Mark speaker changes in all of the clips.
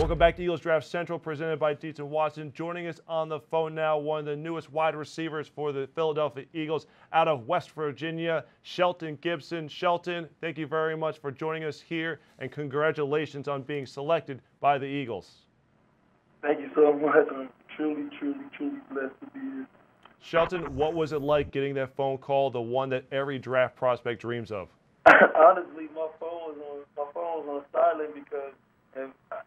Speaker 1: Welcome back to Eagles Draft Central, presented by Dietz and Watson. Joining us on the phone now, one of the newest wide receivers for the Philadelphia Eagles out of West Virginia, Shelton Gibson. Shelton, thank you very much for joining us here, and congratulations on being selected by the Eagles.
Speaker 2: Thank you so much. I'm truly blessed to be here.
Speaker 1: Shelton, what was it like getting that phone call, the one that every draft prospect dreams of?
Speaker 2: Honestly, my phone was on silent because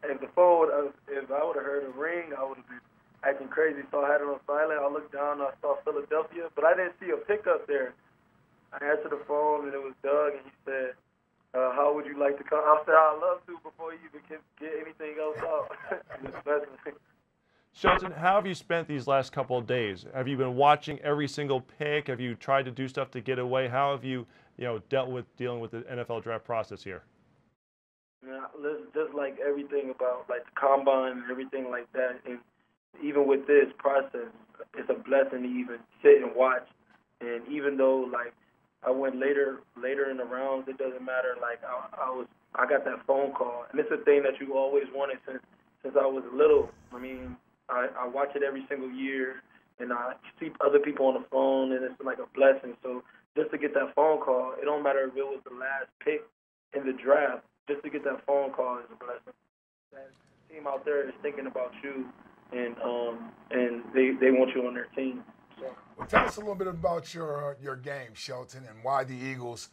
Speaker 2: if I would have heard a ring, I would have been acting crazy. So I had it on silent. I looked down, I saw Philadelphia, but I didn't see a pickup there. I answered the phone, and it was Doug, and he said, "How would you like to come?" I said, "I'd love to before you even get anything else out."
Speaker 1: Shelton, how have you spent these last couple of days? Have you been watching every single pick? Have you tried to do stuff to get away? How have you, dealing with the NFL draft process here?
Speaker 2: Yeah, just like everything about like the combine and everything like that, and even with this process, it's a blessing to even sit and watch. And even though like I went later in the rounds, it doesn't matter. Like I got that phone call, and it's a thing that you always wanted since I was little. I mean, I watch it every single year, and I see other people on the phone, and it's like a blessing. So just to get that phone call, it don't matter if it was the last pick in the draft. Just to get that phone call is a blessing. That team out there is thinking about you, and they want you on their team. So.
Speaker 3: Well, tell us a little bit about your game, Shelton, and why the Eagles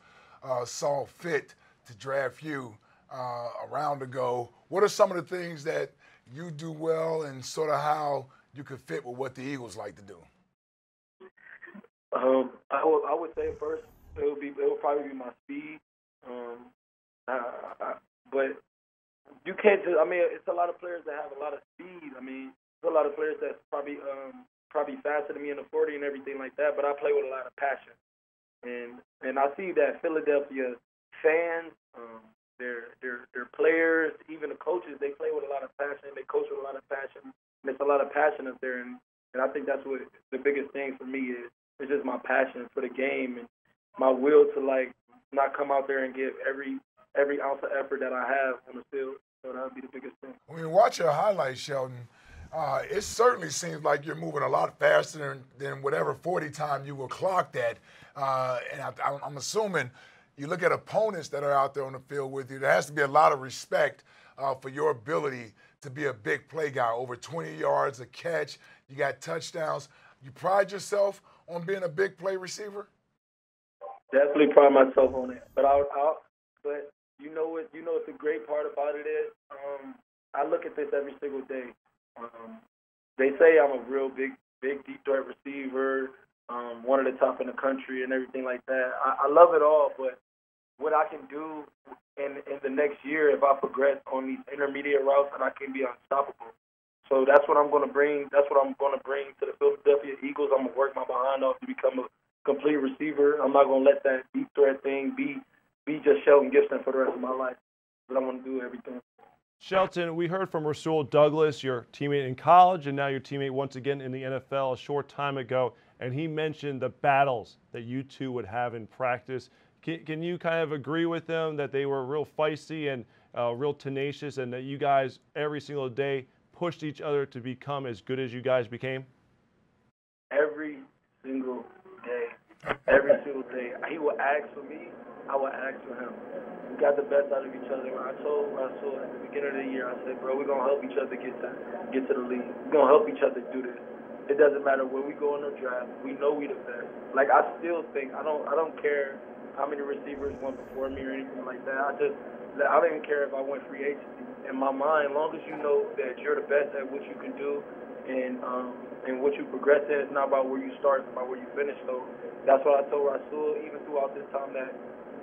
Speaker 3: saw fit to draft you a round ago. What are some of the things that you do well, and sort of how you could fit with what the Eagles like to do?
Speaker 2: I would say first it would probably be my speed. But you can't just, I mean, it's a lot of players that have a lot of speed. I mean, there's a lot of players that's probably faster than me in the 40 and everything like that, but I play with a lot of passion. And I see that Philadelphia fans, their players, even the coaches, they play with a lot of passion. They coach with a lot of passion. And there's a lot of passion up there. And I think that's what the biggest thing for me is. It's just my passion for the game and my will to, like, not come out there and give every ounce of effort that I have on the field. So that would be the biggest thing. When
Speaker 3: you watch your highlights, Shelton, it certainly seems like you're moving a lot faster than whatever 40 time you were clocked at. And I'm assuming you look at opponents that are out there on the field with you, there has to be a lot of respect for your ability to be a big play guy. Over 20 yards a catch, you got touchdowns. You pride yourself on being a big play receiver?
Speaker 2: Definitely pride myself on it. But but you know what the great part about it is? I look at this every single day. They say I'm a real big deep threat receiver, one of the top in the country and everything like that. I love it all, but what I can do in the next year if I progress on these intermediate routes, and I can be unstoppable. So that's what I'm going to bring. That's what I'm going to bring to the Philadelphia Eagles. I'm going to work my behind off to become a complete receiver. I'm not going to let that deep threat thing be just Shelton Gibson for the rest of my life. But I'm going to do everything.
Speaker 1: Shelton, we heard from Rasul Douglas, your teammate in college, and now your teammate once again in the NFL a short time ago, and he mentioned the battles that you two would have in practice. Can you kind of agree with them that they were real feisty and real tenacious, and that you guys every single day pushed each other to become as good as you guys became?
Speaker 2: Every single day. Every single day. He will ask for me, I will ask for him. We got the best out of each other. I told Russell at the beginning of the year, I said, bro, we're going to help each other get to the league. We're going to help each other do this. It doesn't matter where we go in the draft. We know we the best. Like, I still think, I don't care how many receivers went before me or anything like that. I don't even care if I went free agency. In my mind, as long as you know that you're the best at what you can do and what you progress in, it's not about where you start, it's about where you finish. So that's what I told Rasul, even throughout this time that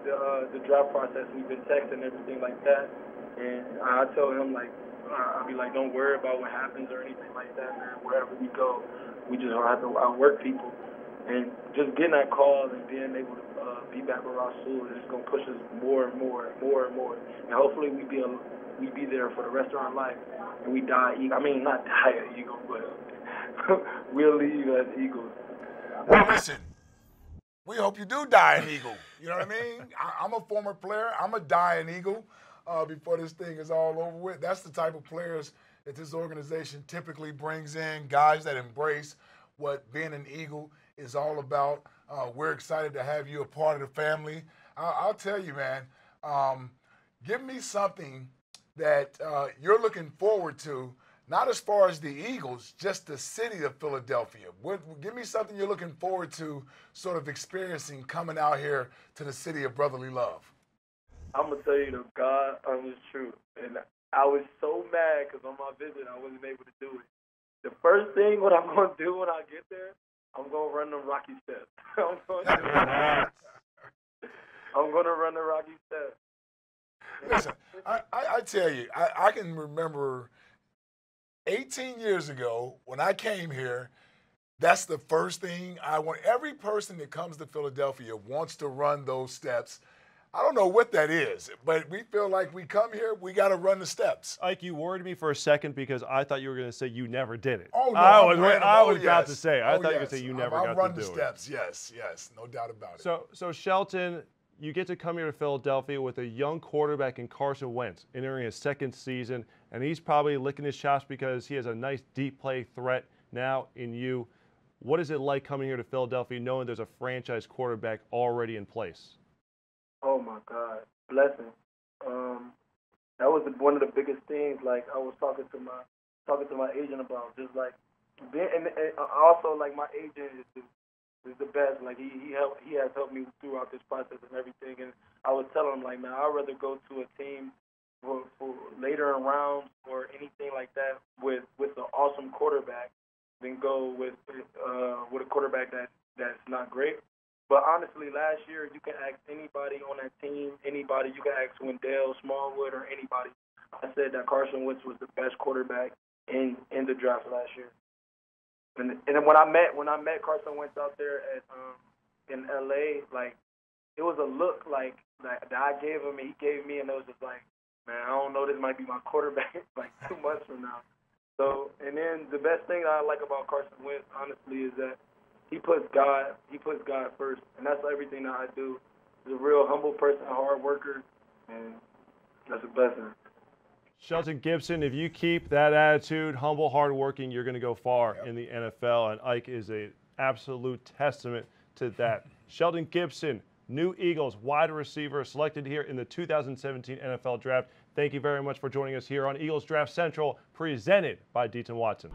Speaker 2: the draft process, we've been texting and everything like that. And I tell him, like, I'll be like, don't worry about what happens or anything like that, man. Wherever we go, we just have to outwork people. And just getting that call and being able to be back with Rasul is going to push us more and more and more and more. And hopefully we be there for the rest of our life. And we die, I mean, not die as Eagles, but we'll leave as Eagles.
Speaker 3: Well, listen, we hope you do die an Eagle. You know what I mean? I'm a former player. I'm a dying Eagle. before this thing is all over with. That's the type of players that this organization typically brings in, guys that embrace what being an Eagle is all about. We're excited to have you a part of the family. I'll tell you, man, give me something that you're looking forward to, not as far as the Eagles, just the city of Philadelphia. Give me something you're looking forward to sort of experiencing coming out here to the city of brotherly love.
Speaker 2: I'm going to tell you the God honest truth. And I was so mad because on my visit I wasn't able to do it. The first thing what I'm going to do when I get there, I'm going to run them rocky steps. I'm going to run the rocky steps.
Speaker 3: Listen, I tell you, I can remember 18 years ago when I came here, that's the first thing I want. Every person that comes to Philadelphia wants to run those steps. I don't know what that is, but we feel like we come here, we got to run the steps.
Speaker 1: Ike, you worried me for a second because I thought you were going to say you never did it.
Speaker 3: Oh, no,
Speaker 1: I was
Speaker 3: yes.
Speaker 1: about to say. I thought you were
Speaker 3: yes.
Speaker 1: going to say you never
Speaker 3: I've
Speaker 1: got
Speaker 3: run
Speaker 1: to do
Speaker 3: the
Speaker 1: it.
Speaker 3: steps, yes, no doubt about it.
Speaker 1: So Shelton, you get to come here to Philadelphia with a young quarterback in Carson Wentz, entering his second season, and he's probably licking his chops because he has a nice deep play threat now in you. What is it like coming here to Philadelphia knowing there's a franchise quarterback already in place?
Speaker 2: Oh, my God. Blessing. That was one of the biggest things. Like I was talking to my agent about, just like being, and also like my agent is the best. Like he has helped me throughout this process and everything. And I was telling him like, man, I'd rather go to a team for later in rounds or anything like that with an awesome quarterback than go with a quarterback that's not great. But honestly, last year, you can ask anybody on that team, anybody. You can ask Wendell, Smallwood, or anybody. I said that Carson Wentz was the best quarterback in the draft last year. And then when I met Carson Wentz out there in LA, like it was a look like that I gave him and he gave me, and it was just like, man, I don't know, this might be my quarterback like 2 months from now. So, and then the best thing that I like about Carson Wentz, honestly, is that he puts God first, and that's everything that I do. He's a real humble person, a hard worker, and that's a blessing.
Speaker 1: Shelton Gibson, if you keep that attitude, humble, hardworking, you're going to go far in the NFL, and Ike is an absolute testament to that. Shelton Gibson, new Eagles wide receiver, selected here in the 2017 NFL Draft. Thank you very much for joining us here on Eagles Draft Central, presented by Deaton Watson.